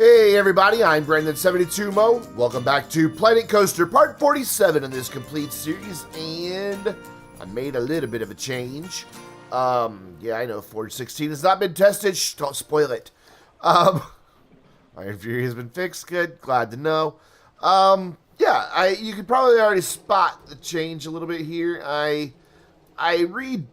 Hey everybody, I'm Brandon72MO. Welcome back to Planet Coaster, part 47 in this complete series, and I made a little bit of a change. Yeah, I know Forge 16 has not been tested. Shh, don't spoil it. Iron Fury has been fixed. Good, glad to know. Yeah, you could probably already spot the change a little bit here. I redid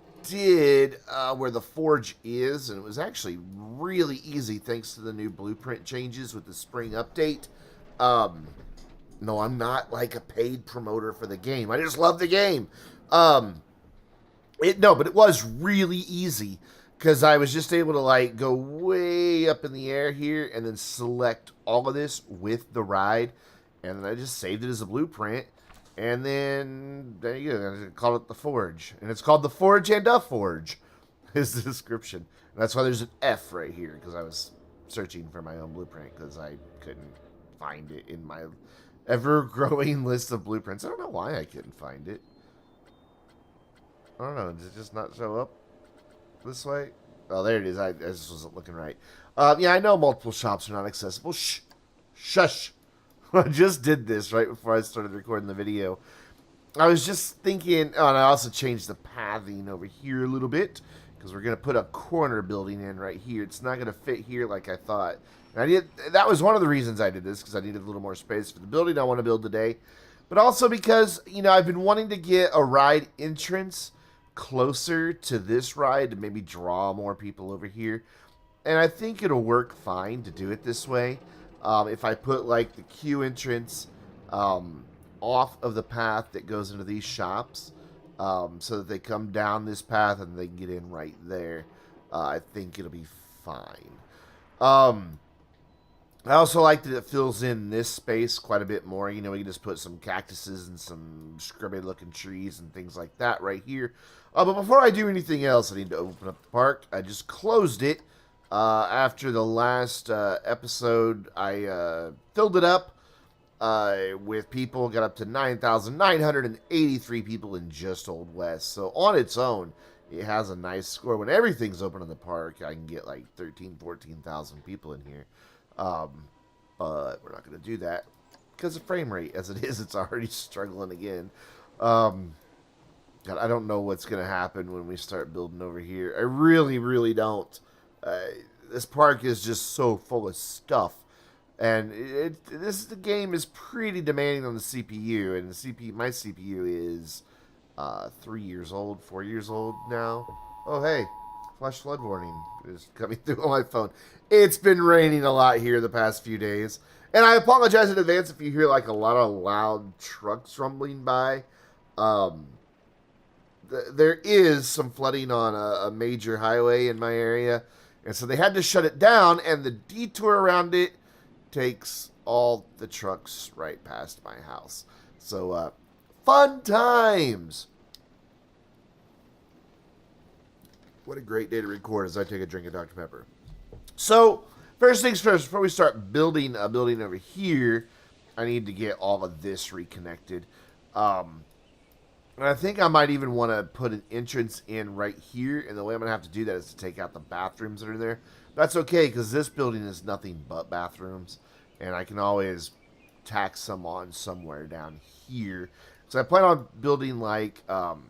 where the forge is, and it was actually really easy thanks to the new blueprint changes with the spring update. No, I'm not like a paid promoter for the game. I just love the game. But it was really easy because I was just able to like go way up in the air here and then select all of this with the ride, and then I just saved it as a blueprint. And then, there you go, I call it the Forge. And it's called the Forge and a Forge, is the description. And that's why there's an F right here, because I was searching for my own blueprint, because I couldn't find it in my ever-growing list of blueprints. I don't know why I couldn't find it. I don't know, did it just not show up this way? Oh, there it is. I just wasn't looking right. Yeah, I know multiple shops are not accessible. Shh. Shush. I just did this right before I started recording the video. I was just thinking, oh, and I also changed the pathing over here a little bit because we're going to put a corner building in right here. It's not going to fit here like I thought. And that was one of the reasons I did this, because I needed a little more space for the building I want to build today. But also because, you know, I've been wanting to get a ride entrance closer to this ride to maybe draw more people over here. And I think it'll work fine to do it this way. If I put like the queue entrance off of the path that goes into these shops, so that they come down this path and they can get in right there, I think it'll be fine. I also like that it fills in this space quite a bit more. You know, we can just put some cactuses and some scrubby looking trees and things like that right here. But before I do anything else, I need to open up the park. I just closed it. After the last episode, I filled it up with people, got up to 9,983 people in just Old West. So on its own, it has a nice score. When everything's open in the park, I can get like 14,000 people in here. But we're not going to do that because of frame rate. As it is, it's already struggling again. God, I don't know what's going to happen when we start building over here. I really, really don't. This park is just so full of stuff, and the game is pretty demanding on the CPU, and my CPU is 3 years old, 4 years old now. Oh hey, flash flood warning is coming through on my phone. It's been raining a lot here the past few days, and I apologize in advance if you hear like a lot of loud trucks rumbling by. There is some flooding on a major highway in my area. And so they had to shut it down, and the detour around it takes all the trucks right past my house. So, fun times! What a great day to record as I take a drink of Dr. Pepper. So, first things first, before we start building a building over here, I need to get all of this reconnected. And I think I might even want to put an entrance in right here. And the way I'm going to have to do that is to take out the bathrooms that are there. That's okay, because this building is nothing but bathrooms. And I can always tack some on somewhere down here. So I plan on building like... I'm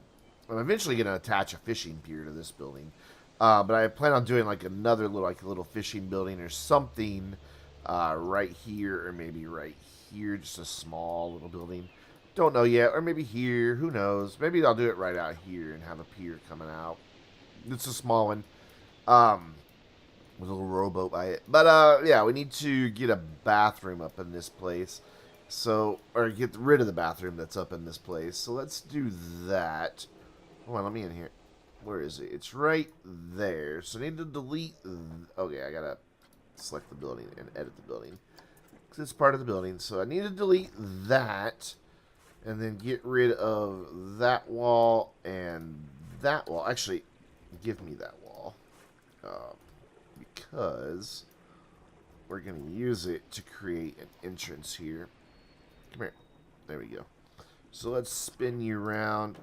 eventually going to attach a fishing pier to this building. But I plan on doing like another little fishing building or something right here. Or maybe right here. Just a small little building. Don't know yet, or maybe here, who knows. Maybe I'll do it right out here and have a pier coming out. It's a small one, with a little rowboat by it. But yeah, we need to get a bathroom up in this place, so, or get rid of the bathroom that's up in this place. So let's do that. Hold on, let me in here. Where is it? It's right there. So I need to delete. Okay, I gotta select the building and edit the building because it's part of the building. So I need to delete that. And then get rid of that wall and that wall. Actually, give me that wall. Because we're going to use it to create an entrance here. Come here. There we go. So let's spin you around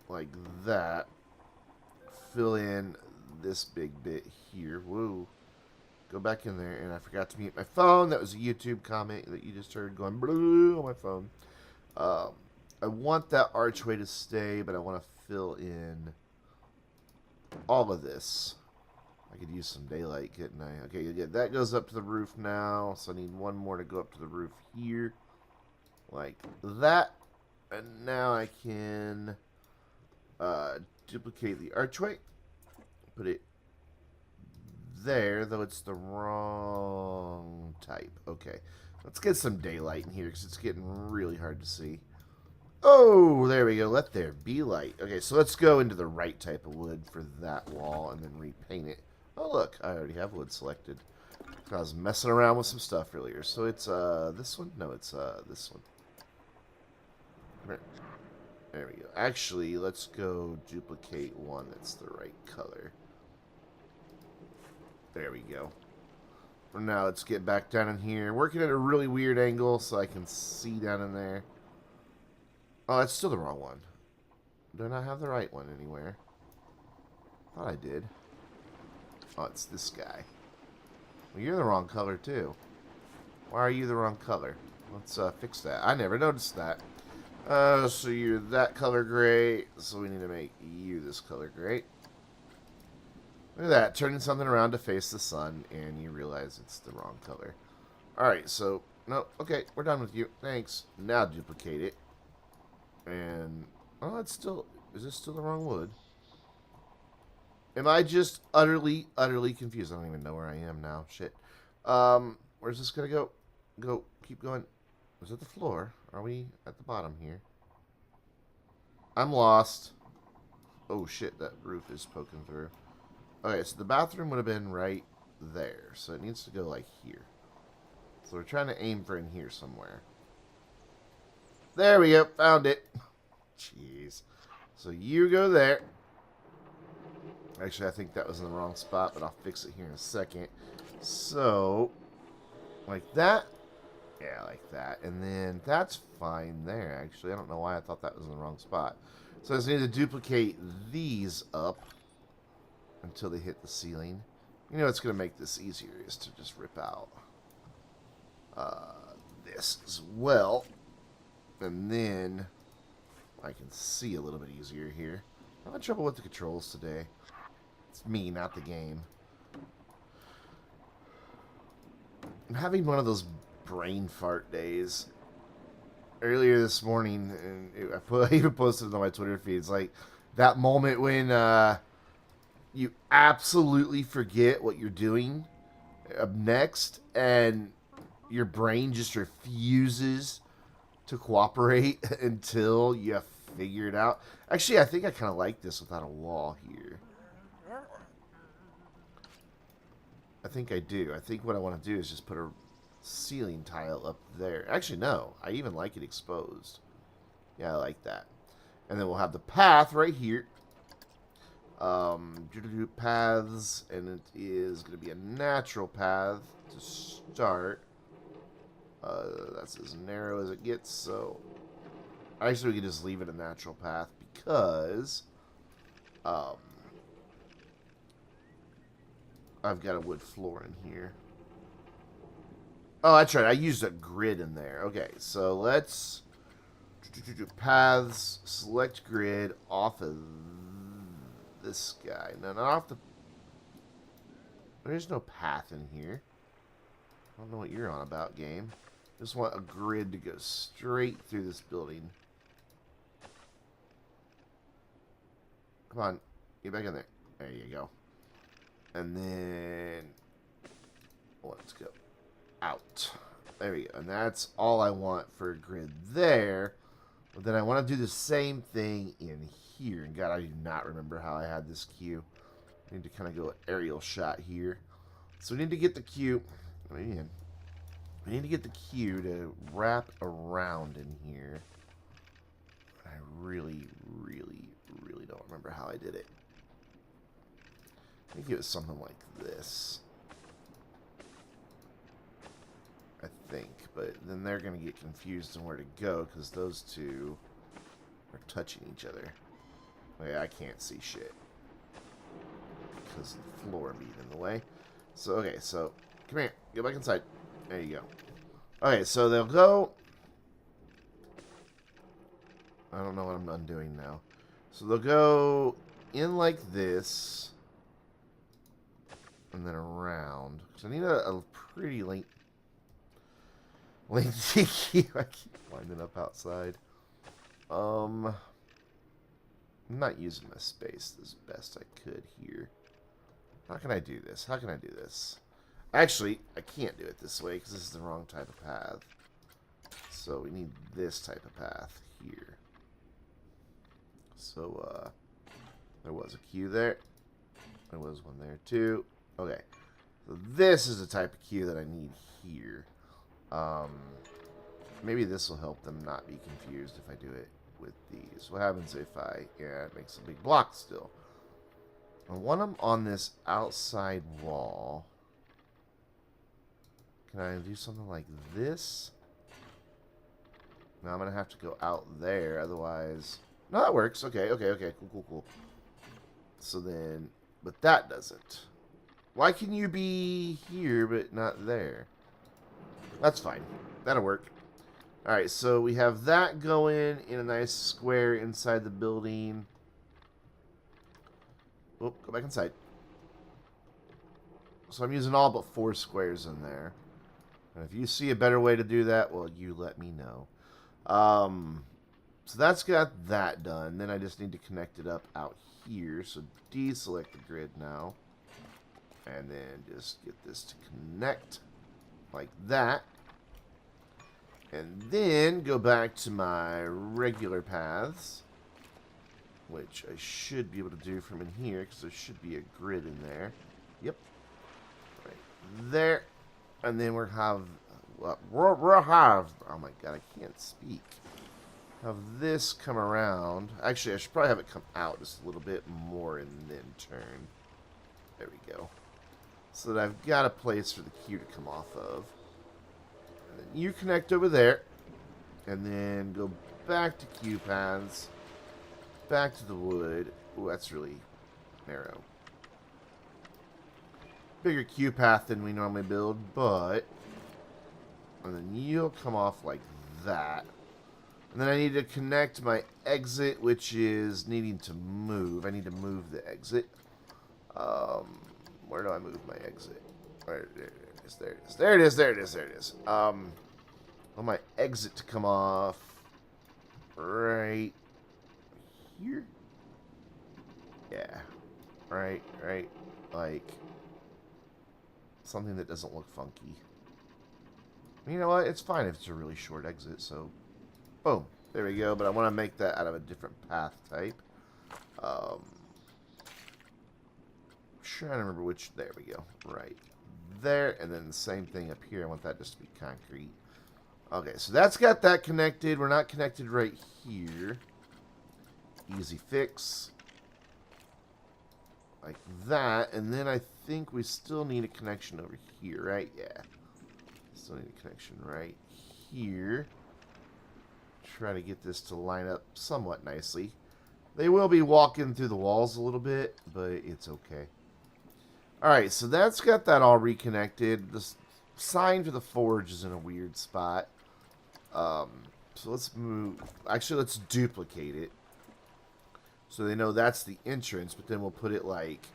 like that. Fill in this big bit here. Whoa. go back in there, and I forgot to mute my phone. That was a YouTube comment that you just heard going blue on my phone. I want that archway to stay, but I want to fill in all of this. I could use some daylight, couldn't I? Okay, yeah, that goes up to the roof now, so I need one more to go up to the roof here. Like that. And now I can duplicate the archway. Put it there, though it's the wrong type. Okay, let's get some daylight in here because it's getting really hard to see. Oh, there we go. Let there be light. Okay, so let's go into the right type of wood for that wall and then repaint it. Oh, look, I already have wood selected. I was messing around with some stuff earlier. So it's this one? No, it's this one. There we go. Actually, let's go duplicate one that's the right color. There we go. For now, let's get back down in here. Working at a really weird angle so I can see down in there. Oh, that's still the wrong one. Do I not have the right one anywhere? Thought I did. Oh, it's this guy. Well, you're the wrong color, too. Why are you the wrong color? Let's fix that. I never noticed that. So you're that color gray, so we need to make you this color gray. Look at that, turning something around to face the sun, and you realize it's the wrong color. Alright, so, no, okay, we're done with you. Thanks. Now duplicate it. And, oh, it's still, is this still the wrong wood? Am I just utterly confused? I don't even know where I am now. Shit. Where's this gonna go? Go, keep going. Is it the floor? Are we at the bottom here? I'm lost. Oh shit, that roof is poking through. Okay, so the bathroom would have been right there. So it needs to go like here. So we're trying to aim for in here somewhere. There we go, found it. Jeez. So you go there. Actually, I think that was in the wrong spot, but I'll fix it here in a second. So, like that. Yeah, like that. And then that's fine there, actually. I don't know why I thought that was in the wrong spot. So I just need to duplicate these up until they hit the ceiling. You know what's going to make this easier is to just rip out this as well. And then I can see a little bit easier here. I'm having trouble with the controls today. It's me, not the game. I'm having one of those brain fart days. Earlier this morning, and I even posted it on my Twitter feed. It's like that moment when you absolutely forget what you're doing up next, and your brain just refuses to cooperate until you figure it out. Actually, I think I kind of like this without a wall here. I think I do. I think what I want to do is just put a ceiling tile up there. Actually, no. I even like it exposed. Yeah, I like that. And then we'll have the path right here. Paths, and it is going to be a natural path to start. That's as narrow as it gets, so actually we can just leave it a natural path because I've got a wood floor in here. Oh, that's right. I used a grid in there. Okay, so let's paths, select grid off of this guy. No, not off the... There's no path in here. I don't know what you're on about, game. Just want a grid to go straight through this building. Come on. Get back in there. There you go. And then... let's go out. There we go. And that's all I want for a grid there. But then I want to do the same thing in here. And God, I do not remember how I had this cue. I need to kind of go aerial shot here. So we need to get the cue. Man, we need to get the cue to wrap around in here. I really don't remember how I did it. I think it was something like this. I think, but then they're going to get confused on where to go because those two are touching each other. Okay, I can't see shit because the floor being in the way. So, okay, so Come here. Go back inside. There you go. Okay, so they'll go... I don't know what I'm undoing now. So they'll go in like this. And then around. So I need a pretty lengthy queue. I keep winding up outside. I'm not using my space as best I could here. How can I do this? How can I do this? Actually, I can't do it this way because this is the wrong type of path. So we need this type of path here. So, there was a queue there. There was one there too. Okay. So this is the type of queue that I need here. Maybe this will help them not be confused if I do it with these. What happens if I... Yeah, it makes a big block still. I want them on this outside wall. Can I do something like this? Now I'm going to have to go out there, otherwise... No, that works. Okay. Cool. So then... But that doesn't. Why can you be here but not there? That's fine. That'll work. Alright, so we have that going in a nice square inside the building. Oh, go back inside. So I'm using all but 4 squares in there. And if you see a better way to do that, well, you let me know. So that's got that done. Then I just need to connect it up out here. So deselect the grid now. And then just get this to connect like that. And then go back to my regular paths, which I should be able to do from in here, because there should be a grid in there. Yep. Right there. And then we'll have, oh my god, I can't speak. Have this come around. Actually, I should probably have it come out just a little bit more and then turn. There we go. So that I've got a place for the queue to come off of. And then you connect over there. And then go back to queue paths. Back to the wood. Ooh, that's really narrow. Bigger queue path than we normally build, but... And then you'll come off like that. And then I need to connect my exit, which is needing to move. I need to move the exit. Where do I move my exit? There it is. There it is. There it is. There it is. There it is. I want my exit to come off right here. Yeah. Right. Like something that doesn't look funky. You know what? It's fine if it's a really short exit, so boom. There we go. But I want to make that out of a different path type. Trying to remember which. There we go. Right there. And then the same thing up here. I want that just to be concrete. Okay, so that's got that connected. We're not connected right here. Easy fix. Like that. And then I think we still need a connection over here, right? Yeah. Still need a connection right here. Try to get this to line up somewhat nicely. They will be walking through the walls a little bit, but it's okay. Alright, so that's got that all reconnected. The sign for the forge is in a weird spot. So let's move... Actually, let's duplicate it. So they know that's the entrance, but then we'll put it, like,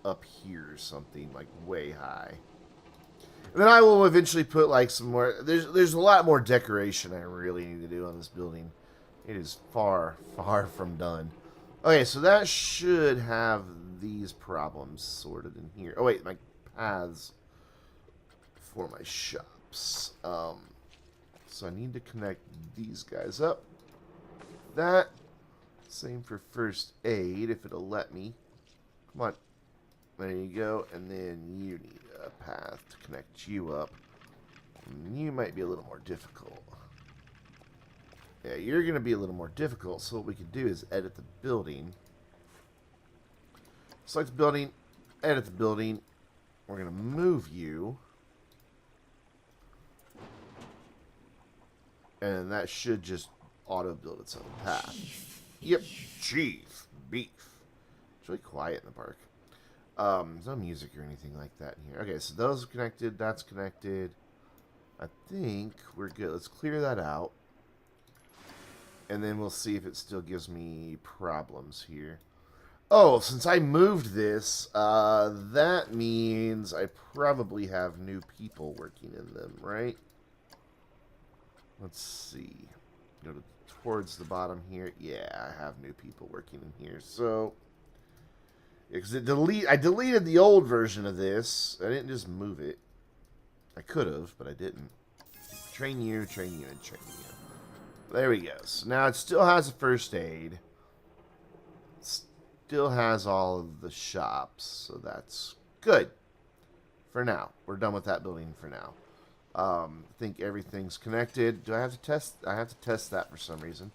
up here or something, like, way high. And then I will eventually put, like, some more... There's a lot more decoration I really need to do on this building. It is far, far from done. Okay, so that should have these problems sorted in here. Oh, wait, my paths for my shops. So I need to connect these guys up. That. Same for first aid, if it'll let me. Come on. There you go. And then you need a path to connect you up. And you might be a little more difficult. Yeah, you're going to be a little more difficult, so what we can do is edit the building. Select the building, edit the building. We're going to move you. And that should just auto-build its own path. Yep, chief, beef. It's really quiet in the park. There's no music or anything like that in here. Okay, so those are connected. That's connected. I think we're good. Let's clear that out. And then we'll see if it still gives me problems here. Oh, since I moved this, that means I probably have new people working in them, right? Let's see. Go towards the bottom here. Yeah, I have new people working in here. So, because I deleted the old version of this. I didn't just move it. I could have, but I didn't. Train you, and train you. There we go. So now it still has a first aid. Still has all of the shops, so that's good for now. We're done with that building for now. I think everything's connected. Do I have to test? I have to test that for some reason.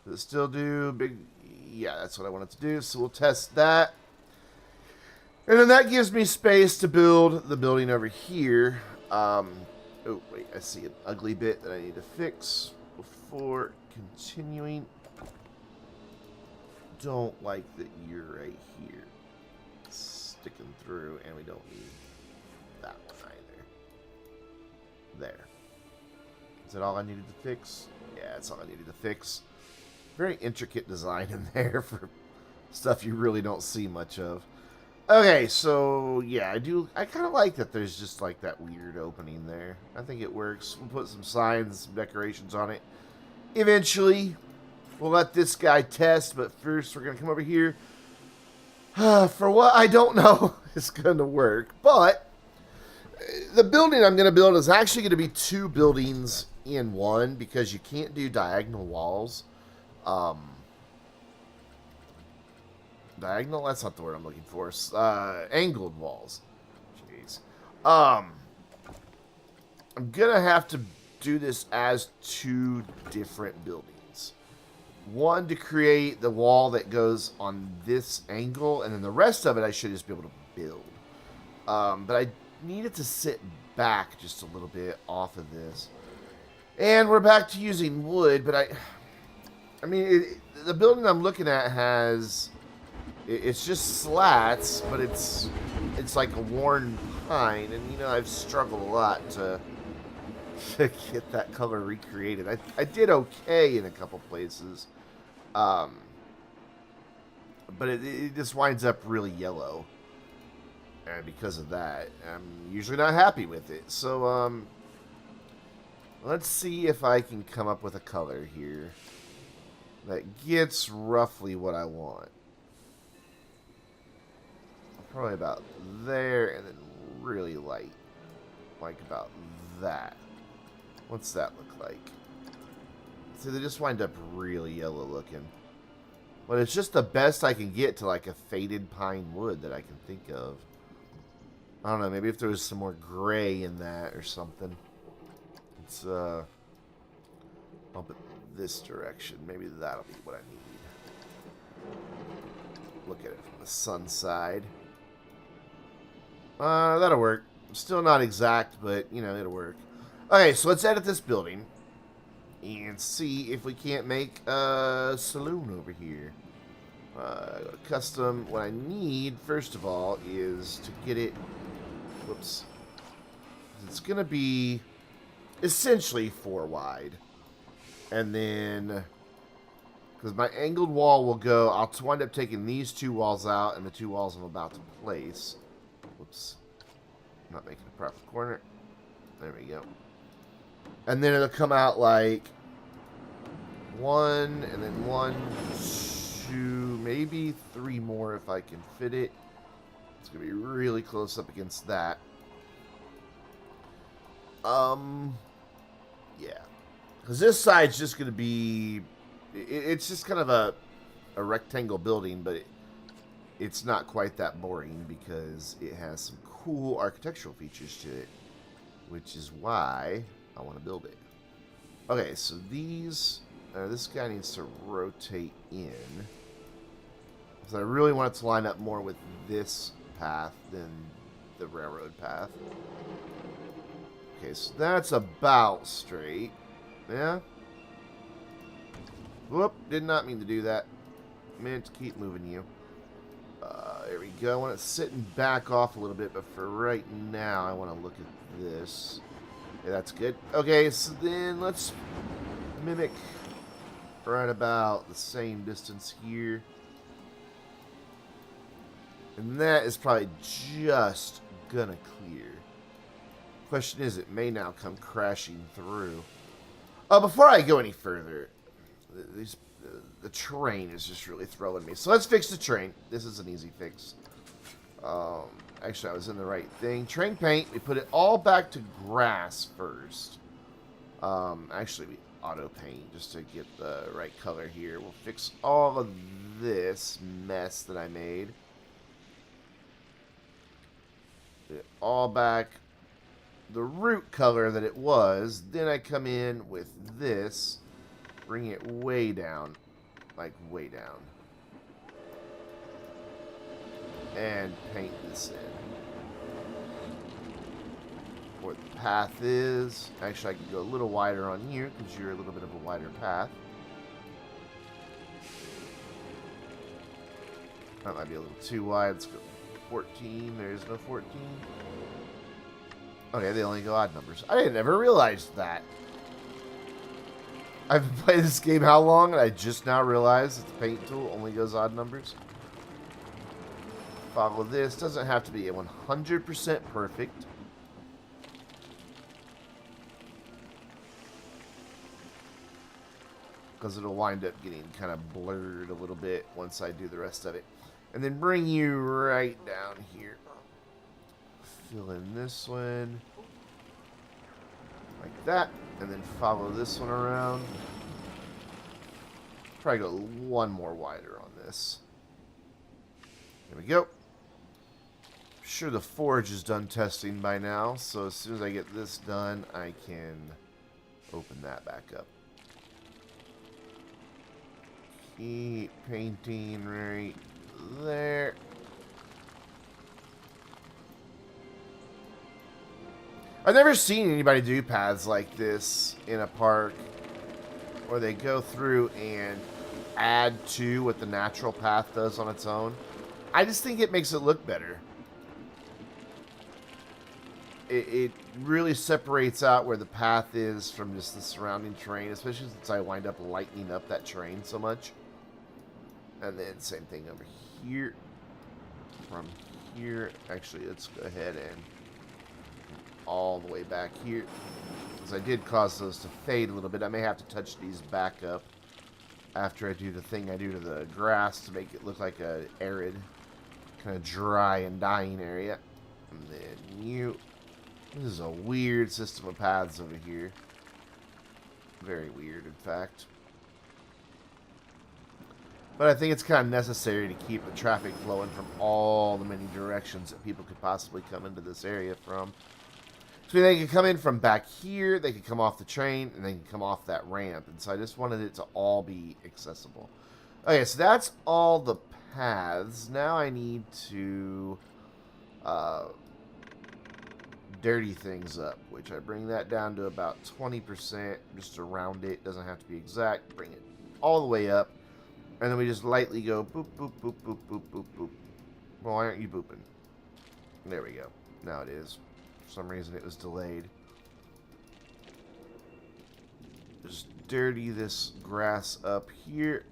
Does it still do big? Yeah, that's what I wanted to do. So we'll test that. And then that gives me space to build the building over here. Oh, wait, I see an ugly bit that I need to fix before continuing. Don't like that you're right here sticking through, and we don't need that one either. There. Is that all I needed to fix? Yeah, that's all I needed to fix. Very intricate design in there for stuff you really don't see much of. Okay, so yeah, I kind of like that there's just like that weird opening there. I think it works. We'll put some signs, some decorations on it. Eventually, we'll let this guy test, but first we're going to come over here. For what I don't know is going to work, but the building I'm going to build is actually going to be two buildings in one because you can't do diagonal walls. Diagonal? That's not the word I'm looking for. Angled walls. Jeez. I'm going to have to do this as two different buildings. One to create the wall that goes on this angle, and then the rest of it I should just be able to build. But I need it to sit back just a little bit off of this. And we're back to using wood, but I mean, the building I'm looking at has... It's just slats, but it's like a worn pine, and you know I've struggled a lot to get that color recreated. I did okay in a couple places, but it just winds up really yellow, and because of that, I'm usually not happy with it. So let's see if I can come up with a color here that gets roughly what I want. Probably about there, and then really light, like about that. What's that look like? So they just wind up really yellow looking. But it's just the best I can get to like a faded pine wood that I can think of. I don't know, maybe if there was some more gray in that or something. Let's bump it this direction. Maybe that'll be what I need. Look at it from the sun side. That'll work. Still not exact, but, you know, it'll work. Okay, so let's edit this building and see if we can't make a saloon over here. Go to custom. What I need, first of all, is to get it... Whoops. It's going to be essentially 4 wide. And then... Because my angled wall will go... I'll wind up taking these 2 walls out and the 2 walls I'm about to place. Whoops. Not making a proper corner. There we go. And then it'll come out like 1, and then 1, 2, maybe 3 more if I can fit it. It's going to be really close up against that. Yeah. Because this side's just going to be... It's just kind of a rectangle building, but it's not quite that boring because it has some cool architectural features to it, which is why I want to build it. Okay, so these, this guy needs to rotate in. So I really want it to line up more with this path than the railroad path. Okay, so that's about straight. Yeah. Whoop, did not mean to do that. Meant to keep moving you. There we go. I want it sitting back off a little bit, but for right now, I want to look at this. Yeah, that's good. Okay, so then let's mimic right about the same distance here. And that is probably just gonna clear. Question is, it may now come crashing through. Before I go any further, the train is just really throwing me. So let's fix the train. This is an easy fix. Actually, I was in the right thing. Train paint, we put it all back to grass first. Actually, we auto paint just to get the right color here. We'll fix all of this mess that I made. Put it all back the root color that it was. Then I come in with this, bring it way down, like way down, and paint this in. Where the path is. Actually, I could go a little wider on you because you're a little bit of a wider path. That might be a little too wide. Let's go 14. There's no 14. Okay, they only go odd numbers. I never realized that. I've been playing this game how long, and I just now realized that the paint tool only goes odd numbers. Follow this. Doesn't have to be a 100% perfect. Because it'll wind up getting kind of blurred a little bit once I do the rest of it. And then bring you right down here. Fill in this one. Like that. And then follow this one around. Probably go one more wider on this. There we go. I'm sure the forge is done testing by now. So as soon as I get this done, I can open that back up. Keep painting right there. I've never seen anybody do paths like this in a park where they go through and add to what the natural path does on its own. I just think it makes it look better. It really separates out where the path is from just the surrounding terrain, especially since I wind up lightening up that terrain so much. And then same thing over here. From here, actually, let's go ahead and all the way back here. Because I did cause those to fade a little bit. I may have to touch these back up after I do the thing I do to the grass to make it look like a arid, kind of dry and dying area. And then you. This is a weird system of paths over here. Very weird, in fact. But I think it's kind of necessary to keep the traffic flowing from all the many directions that people could possibly come into this area from. So they could come in from back here, they could come off the train, and they can come off that ramp. And so I just wanted it to all be accessible. Okay, so that's all the paths. Now I need to dirty things up, which I bring that down to about 20%, just to round it. Doesn't have to be exact. Bring it all the way up. And then we just lightly go boop, boop, boop, boop, boop, boop, boop. Well, why aren't you booping? There we go. Now it is. For some reason it was delayed. Just dirty this grass up here.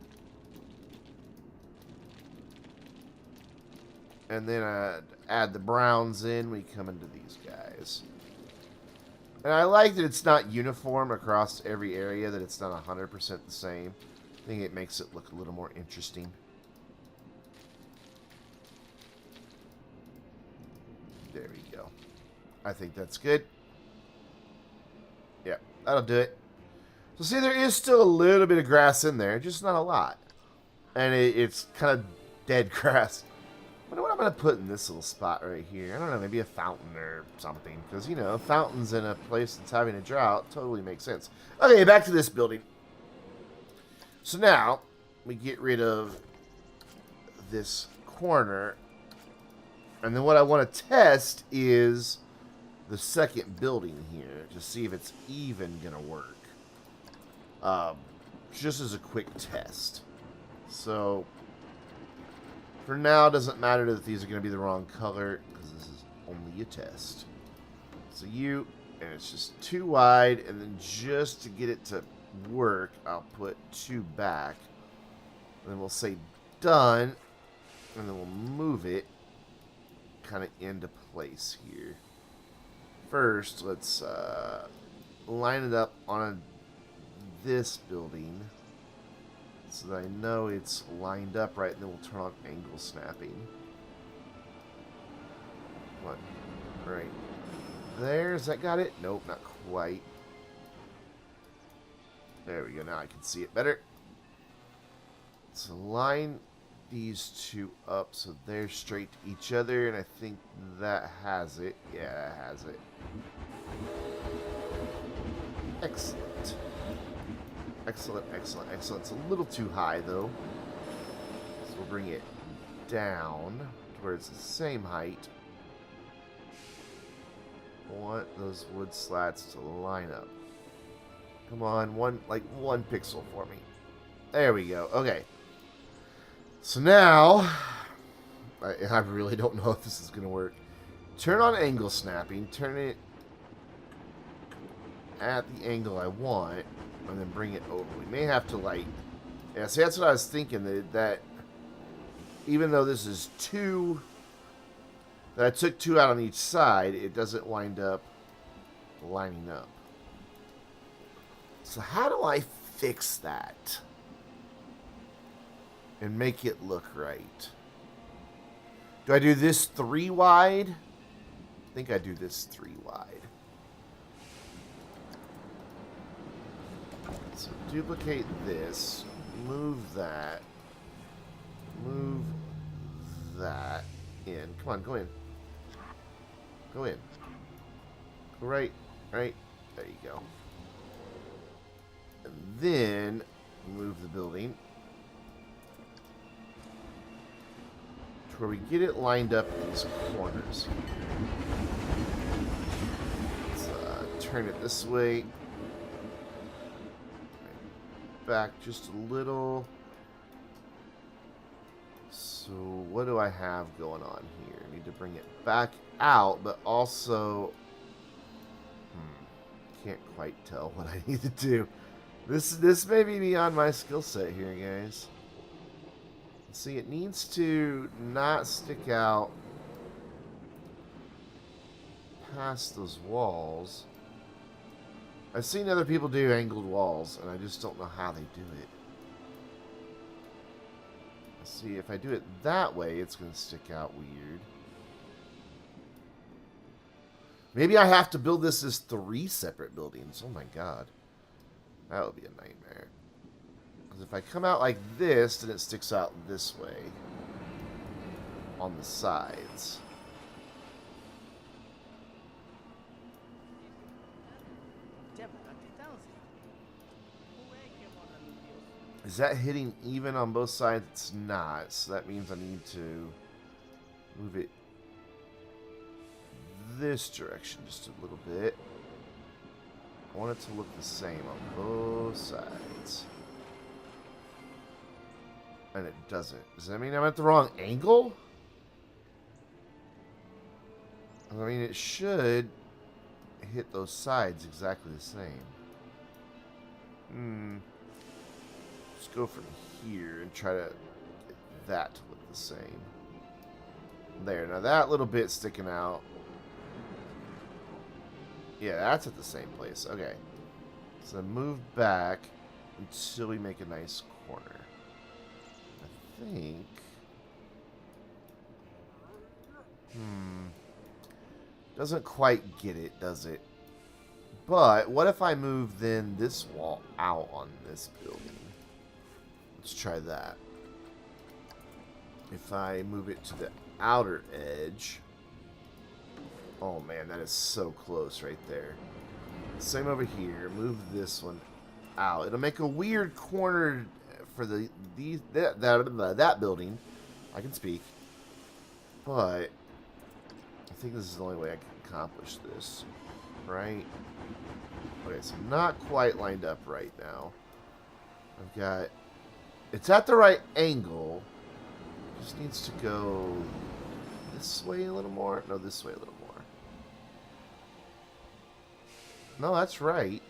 And then add the browns in. We come into these guys. And I like that it's not uniform across every area, that it's not 100% the same. I think it makes it look a little more interesting. There we go. I think that's good. Yeah, that'll do it. So see, there is still a little bit of grass in there, just not a lot. And it's kind of dead grass. I wonder what I'm going to put in this little spot right here. I don't know, maybe a fountain or something. Because, you know, fountains in a place that's having a drought totally makes sense. Okay, back to this building. So now, we get rid of this corner. And then what I want to test is the second building here to see if it's even going to work. Just as a quick test. So, For now, it doesn't matter that these are going to be the wrong color, because this is only a test. So you, and it's just too wide, and then just to get it to work, I'll put 2 back. And then we'll say done, and then we'll move it kind of into place here. First, let's line it up on this building so that I know it's lined up right, and then we'll turn on angle snapping. What? Right there. Has that got it? Nope, not quite. There we go. Now I can see it better. So line these 2 up so they're straight to each other, and I think that has it. Yeah, that has it. Excellent. Excellent, excellent, excellent. It's a little too high, though. So we'll bring it down to where it's the same height. I want those wood slats to line up. Come on, one pixel for me. There we go. Okay. So now, I really don't know if this is going to work. Turn on angle snapping. Turn it at the angle I want, and then bring it over. We may have to, like... Yeah, see, that's what I was thinking, that even though this is 2... That I took 2 out on each side, it doesn't wind up lining up. So how do I fix that and make it look right? Do I do this 3 wide? I think I do this 3 wide. So duplicate this, move that in. Come on, go in. Go in. Go right. There you go. And then move the building to where we get it lined up in these corners. Let's turn it this way. Back just a little. So what do I have going on here? I need to bring it back out, but also can't quite tell what I need to do. This may be beyond my skill set here, guys. See, it needs to not stick out past those walls. I've seen other people do angled walls, and I just don't know how they do it. See, if I do it that way, it's going to stick out weird. Maybe I have to build this as 3 separate buildings. Oh my god. That would be a nightmare. Because if I come out like this, then it sticks out this way on the sides. Is that hitting even on both sides? It's not. So that means I need to move it this direction just a little bit. I want it to look the same on both sides. And it doesn't. Does that mean I'm at the wrong angle? I mean, it should hit those sides exactly the same. Let's go from here and try to get that to look the same. There. Now that little bit sticking out. Yeah, that's at the same place. Okay. So move back until we make a nice corner. I think... Doesn't quite get it, does it? But what if I move then this wall out on this building? Let's try that. If I move it to the outer edge... Oh man, that is so close right there. Same over here. Move this one out. It'll make a weird corner for that building. I can speak. But I think this is the only way I can accomplish this. Right? Okay, so not quite lined up right now. I've got... It's at the right angle. Just needs to go this way a little more. No, this way a little more. No, that's right.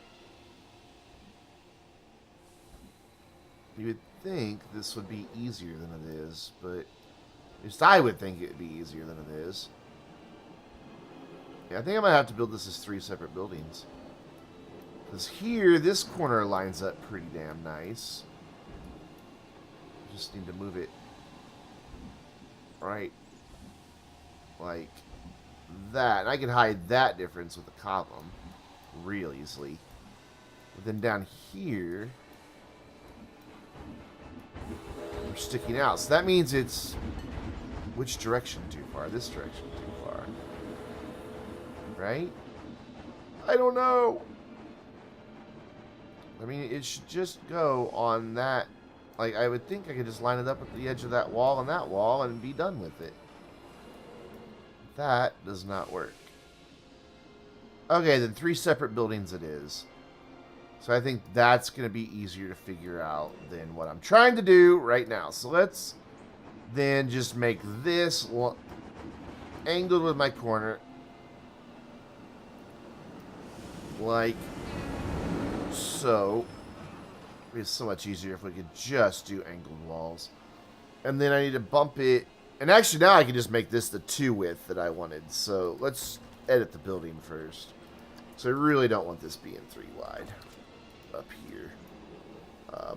You would think this would be easier than it is, but at least I would think it would be easier than it is. Yeah, I think I might have to build this as 3 separate buildings. Because here, this corner lines up pretty damn nice. Just need to move it right like that. And I can hide that difference with the column real easily. But then down here, we're sticking out. So that means it's which direction too far? This direction too far. Right? I don't know. I mean, it should just go on that. Like, I would think I could just line it up at the edge of that wall and be done with it. That does not work. Okay, then 3 separate buildings it is. So I think that's going to be easier to figure out than what I'm trying to do right now. So let's then just make this angled with my corner. Like so. It's so much easier if we could just do angled walls. And then I need to bump it. And actually now I can just make this the 2 width that I wanted. So let's edit the building first. So I really don't want this being 3 wide up here.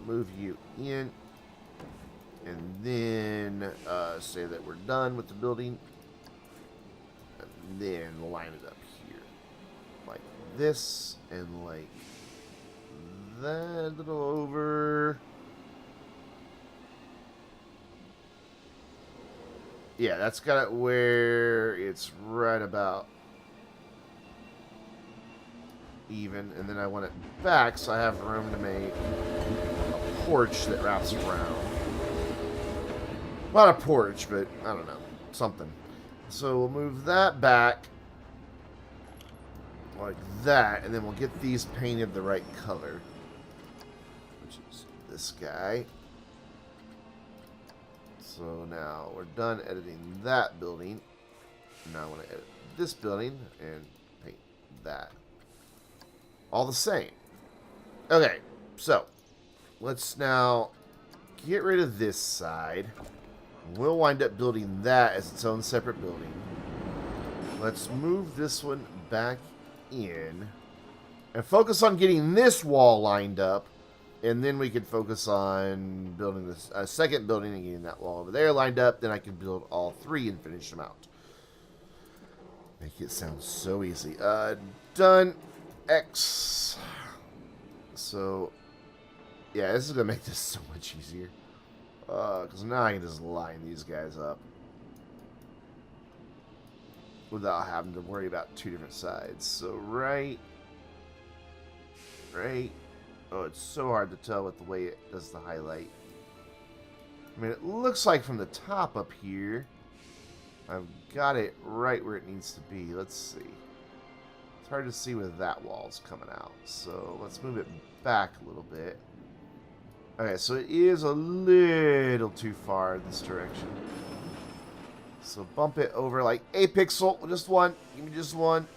Move you in. And then say that we're done with the building. And then line it up here. Like this and like that, a little over. Yeah, that's got it where it's right about even. And then I want it back so I have room to make a porch that wraps around. Not a porch, but I don't know. Something. So we'll move that back like that. And then we'll get these painted the right color. This guy. So now we're done editing that building. Now I want to edit this building and paint that. All the same. Okay, so let's now get rid of this side. We'll wind up building that as its own separate building. Let's move this one back in and focus on getting this wall lined up. And then we could focus on building this second building and getting that wall over there lined up. Then I can build all 3 and finish them out. Make it sound so easy. Done. X. So, yeah, this is going to make this so much easier. Because now I can just line these guys up without having to worry about 2 different sides. So, right. Oh, it's so hard to tell with the way it does the highlight. I mean, it looks like from the top up here, I've got it right where it needs to be. Let's see. It's hard to see where that wall's coming out. So let's move it back a little bit. Okay, so it is a little too far in this direction. So bump it over like a pixel. Just 1. Give me just 1.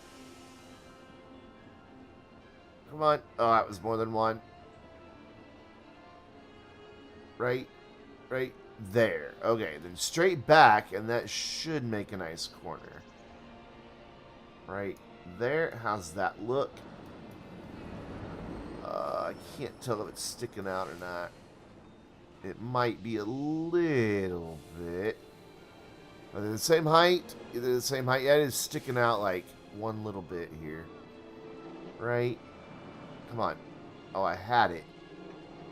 Come on. Oh, that was more than 1. Right there. Okay, then straight back, and that should make a nice corner. Right there. How's that look? I can't tell if it's sticking out or not. It might be a little bit. Are they the same height? Either the same height. Yeah, it is sticking out like 1 little bit here. Right? Come on. Oh, I had it.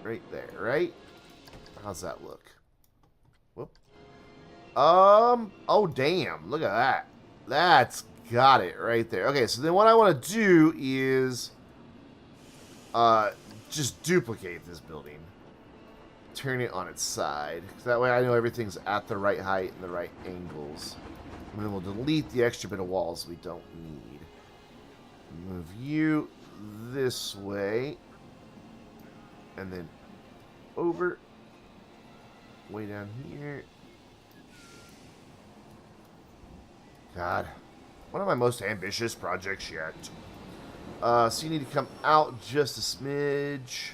Right there, right? How's that look? Whoop. Oh, damn. Look at that. That's got it right there. Okay, so then what I want to do is just duplicate this building. Turn it on its side. That way I know everything's at the right height and the right angles. And then we'll delete the extra bit of walls we don't need. Move you this way. And then over. Way down here. God. One of my most ambitious projects yet. So you need to come out just a smidge.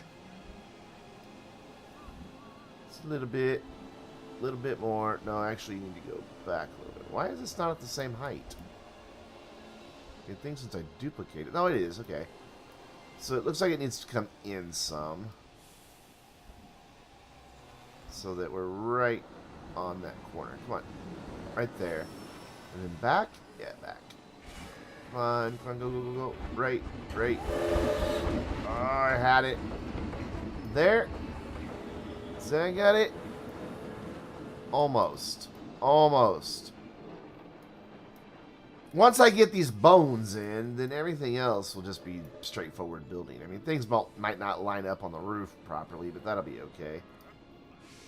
Just a little bit more. No, actually, you need to go back a little bit. Why is this not at the same height? Good thing since I duplicated. No, it is. Okay. So it looks like it needs to come in some. So that we're right on that corner. Come on. Right there. And then back. Yeah, back. Come on, go. Right. Oh, I had it. There. So I got it. Almost. Once I get these bones in, then everything else will just be straightforward building. I mean, things might not line up on the roof properly, but that'll be okay.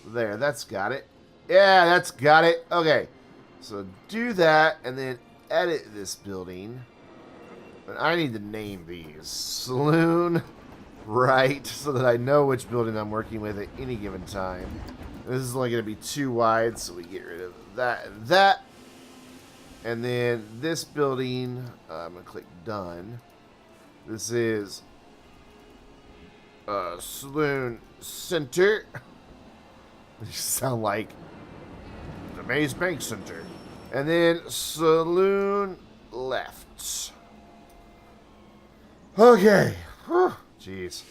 There, that's got it. Yeah, that's got it. Okay. So do that, and then edit this building. But I need to name these. Saloon, right, so that I know which building I'm working with at any given time. This is only going to be too wide, so we get rid of that and that. And then this building, I'm going to click Done. This is Saloon Center. They sound like the Maze Bank Center. And then Saloon Left. Okay. Whew. Jeez.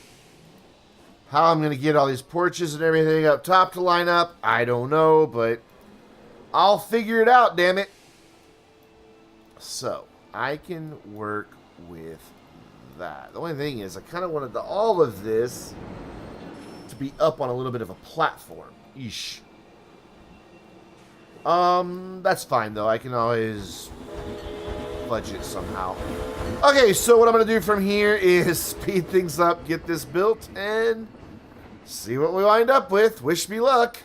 How I'm going to get all these porches and everything up top to line up, I don't know, but I'll figure it out, damn it. So, I can work with that. The only thing is, I kind of wanted all of this to be up on a little bit of a platform. Eesh. That's fine, though. I can always fudge it somehow. Okay, so what I'm going to do from here is speed things up, get this built, and see what we wind up with. Wish me luck.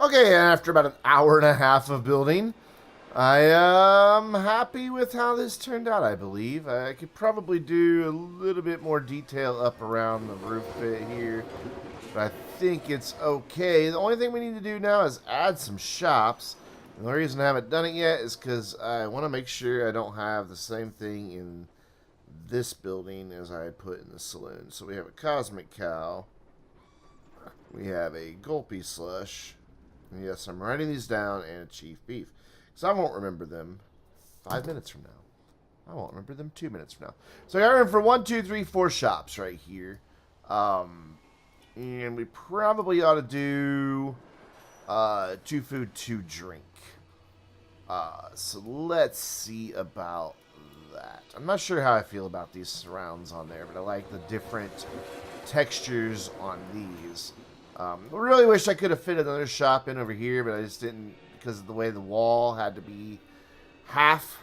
Okay, after about an hour and a half of building, I am happy with how this turned out, I believe. I could probably do a little bit more detail up around the roof bit here, but I think it's okay. The only thing we need to do now is add some shops. And the reason I haven't done it yet is because I want to make sure I don't have the same thing in this building as I put in the saloon. So we have a Cosmic Cow. We have a Gulpy Slush. And yes, I'm writing these down, and a Chief Beef. Because I won't remember them 5 minutes from now. I won't remember them 2 minutes from now. So I got room for 1, 2, 3, 4 shops right here. And we probably ought to do 2 food, 2 drink. So let's see about that. I'm not sure how I feel about these surrounds on there, but I like the different textures on these. I really wish I could have fit another shop in over here, but I just didn't because of the way the wall had to be half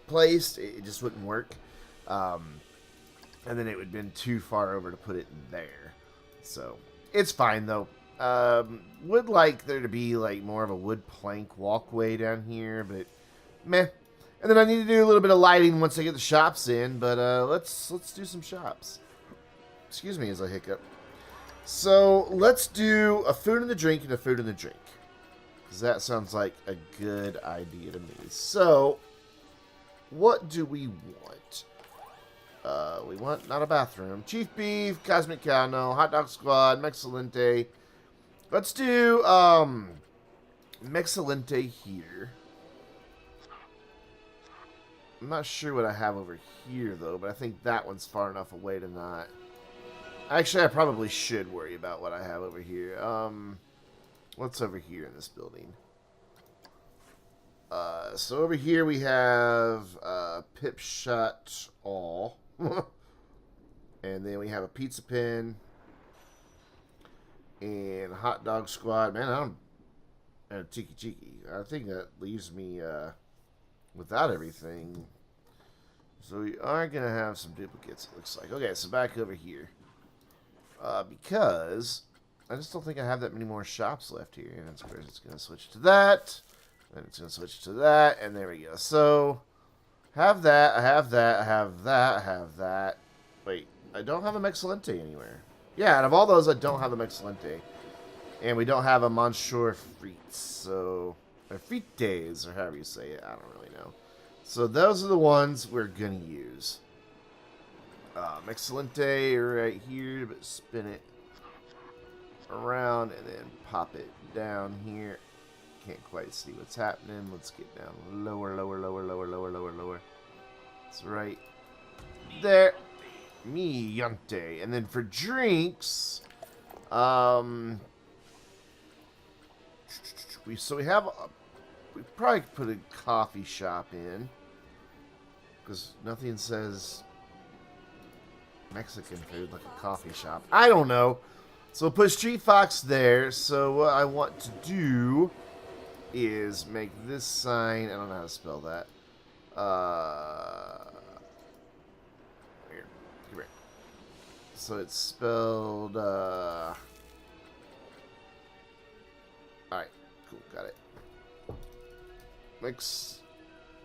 placed. It just wouldn't work. And then it would have been too far over to put it in there. So it's fine though. Would like there to be like more of a wood plank walkway down here, but meh. And then I need to do a little bit of lighting once I get the shops in, but let's do some shops. Excuse me as I hiccup. So let's do a food and a drink and a food and a drink. Because that sounds like a good idea to me. So, what do we want? We want not a bathroom. Chief Beef, Cosmic Cow, no. Hot Dog Squad, Mexcellente. Let's do Mexcellente here. I'm not sure what I have over here, though, but I think that one's far enough away to not... Actually, I probably should worry about what I have over here. What's over here in this building? So over here we have Pip Shot All. And then we have a Pizza Pin. And Hot Dog Squad. Man, and a Tiki Chiki. I think that leaves me without everything. So we are going to have some duplicates, it looks like. Okay, so back over here. Because I just don't think I have that many more shops left here. And it's going to switch to that. And it's going to switch to that. And there we go. So, have that. I have that. I have that. I have that. Wait, I don't have a Mexcellente anywhere. Yeah, out of all those, I don't have a Mexcellente. And we don't have a Monsieur Frites. So, or Frites, or however you say it. I don't really know. So, those are the ones we're going to use. Mexcellente right here, but spin it around and then pop it down here. Can't quite see what's happening. Let's get down lower, lower, lower, lower, lower, lower, lower. It's right there. Miante. And then for drinks, we probably put a coffee shop in because nothing says Mexican food like a coffee shop. I don't know. So we'll put Street Fox there. So what I want to do is make this sign. I don't know how to spell that. Here. Come here. So it's spelled alright, cool, got it. Mix.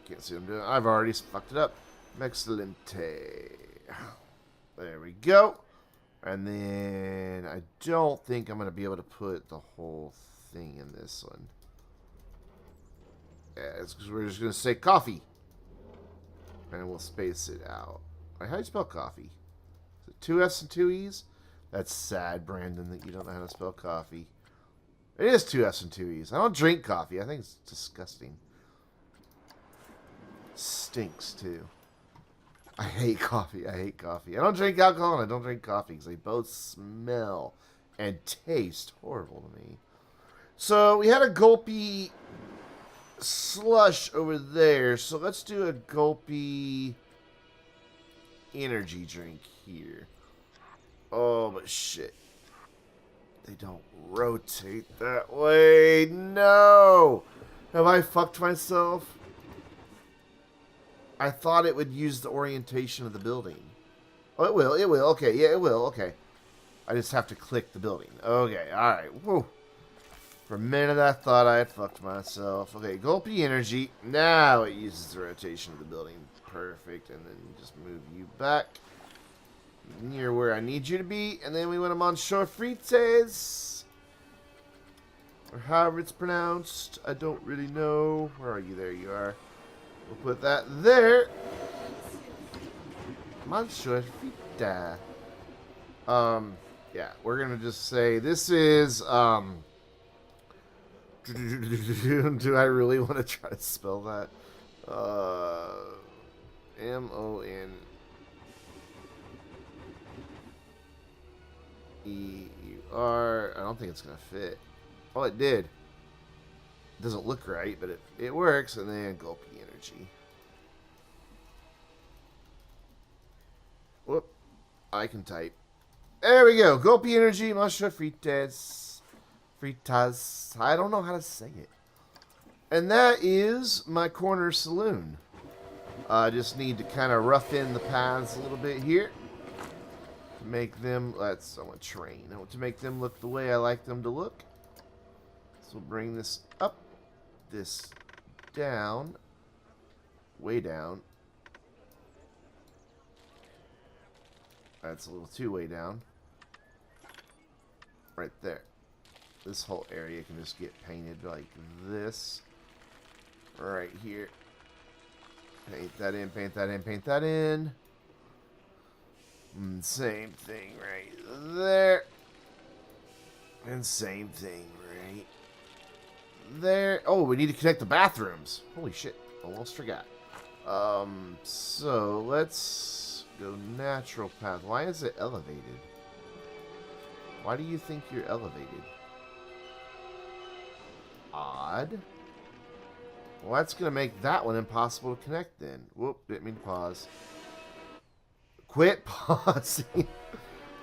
Can't see what I'm doing. I've already fucked it up. Mexcellente. There we go. And then I don't think I'm going to be able to put the whole thing in this one. Yeah, it's because we're just going to say coffee. And we'll space it out. How do you spell coffee? Is it 2 F's and 2 E's? That's sad, Brandon, that you don't know how to spell coffee. It is 2 F's and 2 E's. I don't drink coffee. I think it's disgusting. It stinks, too. I hate coffee. I hate coffee. I don't drink alcohol and I don't drink coffee because they both smell and taste horrible to me. So we had a Gulpy Slush over there. So let's do a Gulpy energy drink here. Oh, but shit. They don't rotate that way. No! Have I fucked myself? I thought it would use the orientation of the building. Oh, it will. It will. Okay. Yeah, it will. Okay. I just have to click the building. Okay. All right. Whoa. For a minute, I thought I had fucked myself. Okay, Gulpy Energy. Now it uses the rotation of the building. Perfect. And then just move you back near where I need you to be. And then we want them on shore frites. Or however it's pronounced. I don't really know. Where are you? There you are. We'll put that there. Manchur frita. Yeah, we're gonna just say this is do I really want to try to spell that? M-O-N-E-U-R. I don't think it's gonna fit. Oh, it did. It doesn't look right, but it works. And then Gulpy Energy. Whoop. I can type. There we go. Gulpy Energy, Masha Fritas. Fritas. I don't know how to say it. And that is my corner saloon. I just need to kind of rough in the paths a little bit here. To make them, I want to train. I want to make them look the way I like them to look. So we'll bring this up, this down, way down. That's a little too way down. Right there. This whole area can just get painted like this. Right here. Paint that in, paint that in, paint that in. And same thing right there. And same thing right there. Oh, we need to connect the bathrooms. Holy shit. Almost forgot. So let's go natural path. Why is it elevated? Why do you think you're elevated? Odd. Well, that's going to make that one impossible to connect then. Whoop, didn't mean to pause. Quit pausing.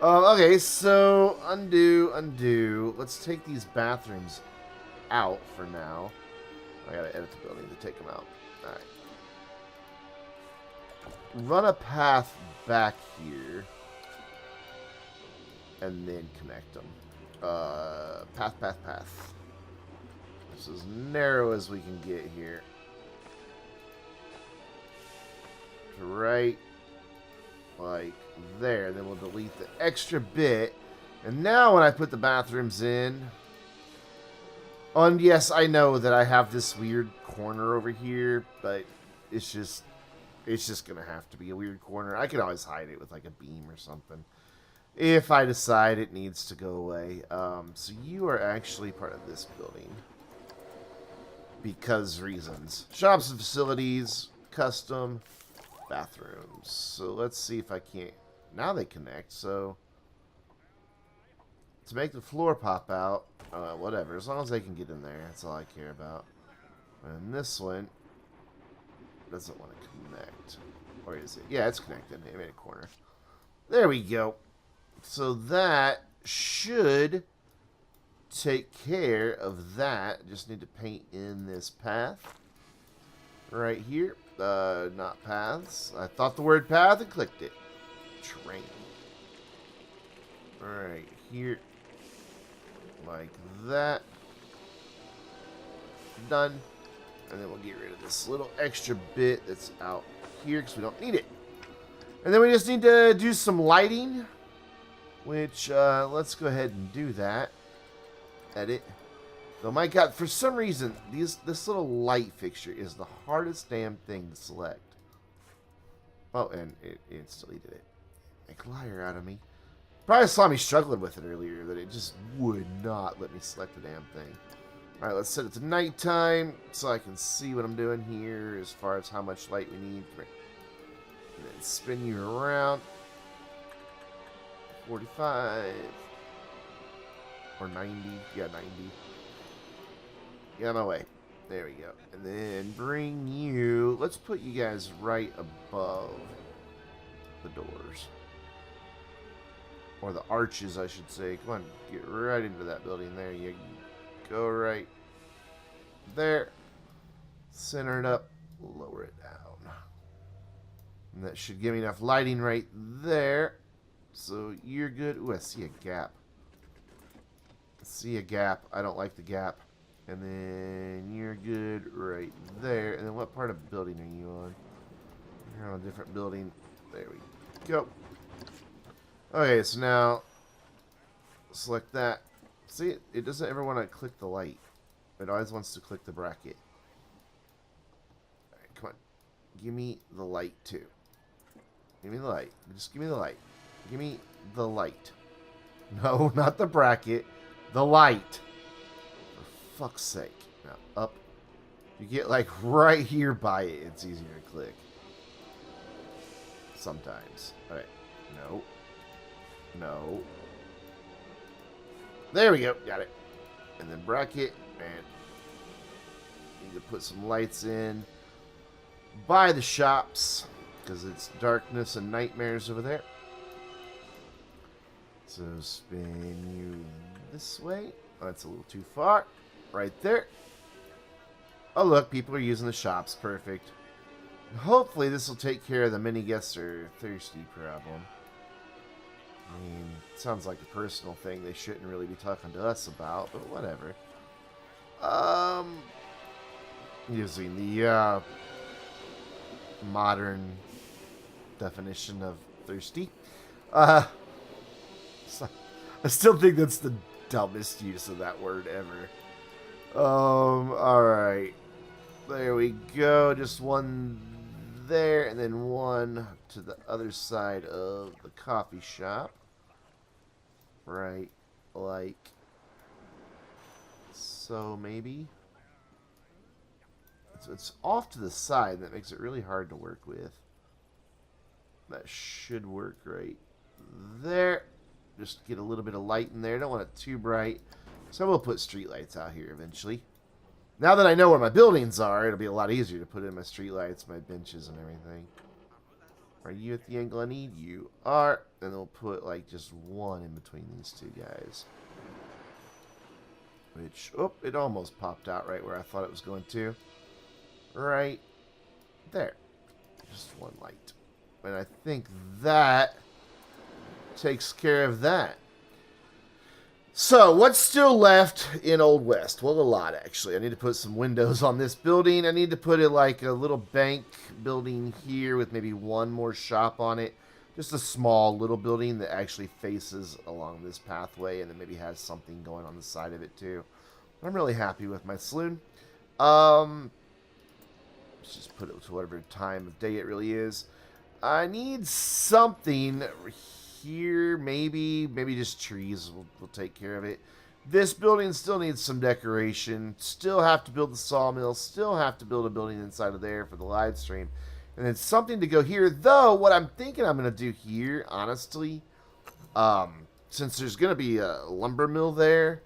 Okay, so undo. Let's take these bathrooms out for now. I got to edit the building to take them out. Alright. Run a path back here. And then connect them. Path. This is as narrow as we can get here. Right, like there. Then we'll delete the extra bit. And now when I put the bathrooms in... Oh, and yes, I know that I have this weird corner over here, but it's just going to have to be a weird corner. I could always hide it with like a beam or something. If I decide it needs to go away. So you are actually part of this building. Because reasons. Shops and facilities, custom, bathrooms. So let's see if I can't... Now they connect, so... To make the floor pop out, whatever. As long as they can get in there, that's all I care about. And this one doesn't want to connect. Or is it? Yeah, it's connected. It made a corner. There we go. So that should take care of that. Just need to paint in this path right here. Not paths. I thought the word path and clicked it. Train. Right here. Like that. Done. And then we'll get rid of this little extra bit that's out here because we don't need it. And then we just need to do some lighting. Which, let's go ahead and do that. Edit. Oh my god, for some reason, this little light fixture is the hardest damn thing to select. Oh, and it instantly did it. Make a liar out of me. Probably saw me struggling with it earlier, that it just would not let me select the damn thing. Alright, let's set it to nighttime, so I can see what I'm doing here, as far as how much light we need. And then spin you around. 45. Or 90. Yeah, 90. Get out of my way. There we go. And then bring you... Let's put you guys right above the doors. Or the arches, I should say. Come on, get right into that building. There you go, right there. Center it up. Lower it down. And that should give me enough lighting right there. So you're good. Ooh, I see a gap. See a gap. I don't like the gap. And then you're good right there. And then what part of building are you on? You're on a different building. There we go. Okay, so now select that. See, it doesn't ever want to click the light. It always wants to click the bracket. Alright, come on. Give me the light, too. Give me the light. Just give me the light. Give me the light. No, not the bracket. The light. For fuck's sake. Now, up. You get, like, right here by it. It's easier to click. Sometimes. Alright. No. No. There we go. Got it. And then bracket. And need to put some lights in by the shops. Because it's darkness and nightmares over there. So spin you this way. Oh, that's a little too far. Right there. Oh, look. People are using the shops. Perfect. Hopefully this will take care of the many guests are thirsty problem. I mean, it sounds like a personal thing they shouldn't really be talking to us about, but whatever. Using the modern definition of thirsty. I still think that's the dumbest use of that word ever. Alright. There we go. Just one there, and then one to the other side of the coffee shop. Right, like so, maybe. So it's off to the side. That makes it really hard to work with. That should work right there. Just get a little bit of light in there. Don't want it too bright. So we'll put street lights out here eventually. Now that I know where my buildings are, it'll be a lot easier to put in my street lights, my benches, and everything. Are you at the angle I need? You are. And we'll put like just one in between these two guys. Which, oh, it almost popped out right where I thought it was going to. Right there. Just one light. And I think that takes care of that. So, what's still left in Old West? Well, a lot, actually. I need to put some windows on this building. I need to put it like a little bank building here with maybe one more shop on it. Just a small little building that actually faces along this pathway and then maybe has something going on the side of it, too. I'm really happy with my saloon. Let's just put it to whatever time of day it really is. I need something here, maybe just trees will take care of it. This building still needs some decoration. Still have to build the sawmill. Still have to build a building inside of there for the live stream. And then something to go here. Though, what I'm thinking I'm going to do here, honestly, since there's going to be a lumber mill there,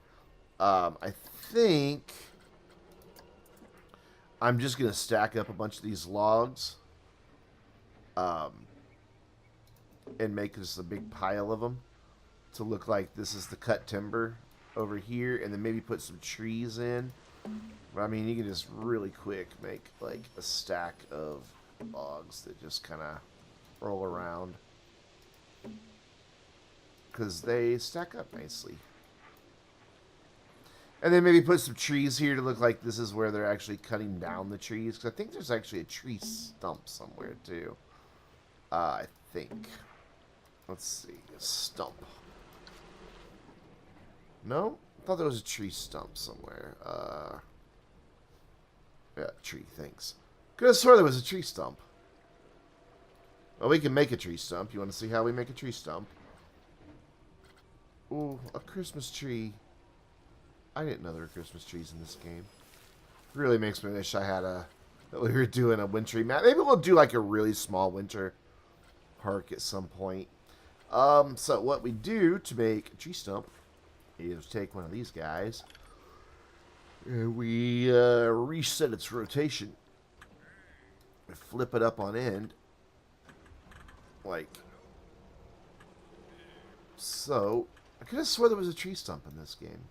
I think I'm just going to stack up a bunch of these logs. And make just a big pile of them to look like this is the cut timber over here, and then maybe put some trees in. I mean, you can just really quick make like a stack of logs that just kind of roll around because they stack up nicely. And then maybe put some trees here to look like this is where they're actually cutting down the trees, because I think there's actually a tree stump somewhere too. I think. Let's see. A stump. No? I thought there was a tree stump somewhere. Yeah, tree, thanks. Could have swore there was a tree stump. Well, we can make a tree stump. You want to see how we make a tree stump? Ooh, a Christmas tree. I didn't know there were Christmas trees in this game. Really makes me wish I had that we were doing a wintry map. Maybe we'll do like a really small winter park at some point. So what we do to make a tree stump is take one of these guys and we reset its rotation. We flip it up on end like so. I could have swore there was a tree stump in this game.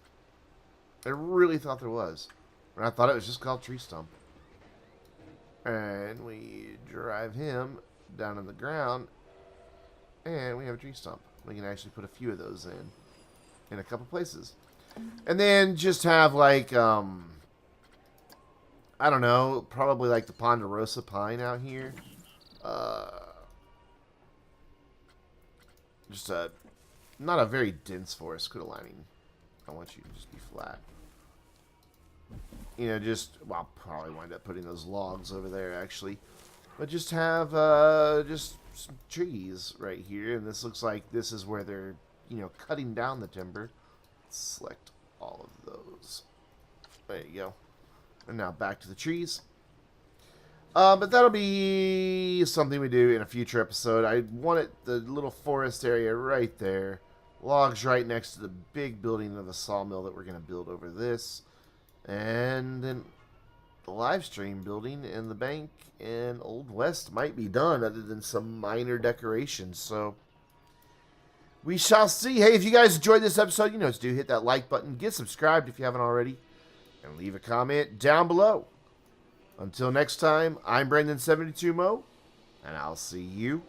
I really thought there was. And I thought it was just called tree stump. And we drive him down in the ground. And we have a tree stump. We can actually put a few of those in a couple places. And then just have like, I don't know, probably like the Ponderosa pine out here. Just not a very dense forest. Quit aligning. I want you to just be flat. You know, just, well, I'll probably wind up putting those logs over there, actually. But just have, just some trees right here. And this looks like this is where they're, you know, cutting down the timber. Select all of those. There you go. And now back to the trees. But that'll be something we do in a future episode. I wanted the little forest area right there. Logs right next to the big building of the sawmill that we're going to build over this. And then the live stream building and the bank and Old West might be done other than some minor decorations. So we shall see. Hey, if you guys enjoyed this episode, you know what to do. Hit that like button. Get subscribed if you haven't already. And leave a comment down below. Until next time, I'm Brandon72MO. And I'll see you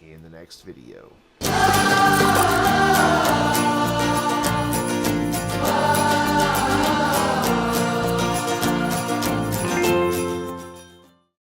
in the next video.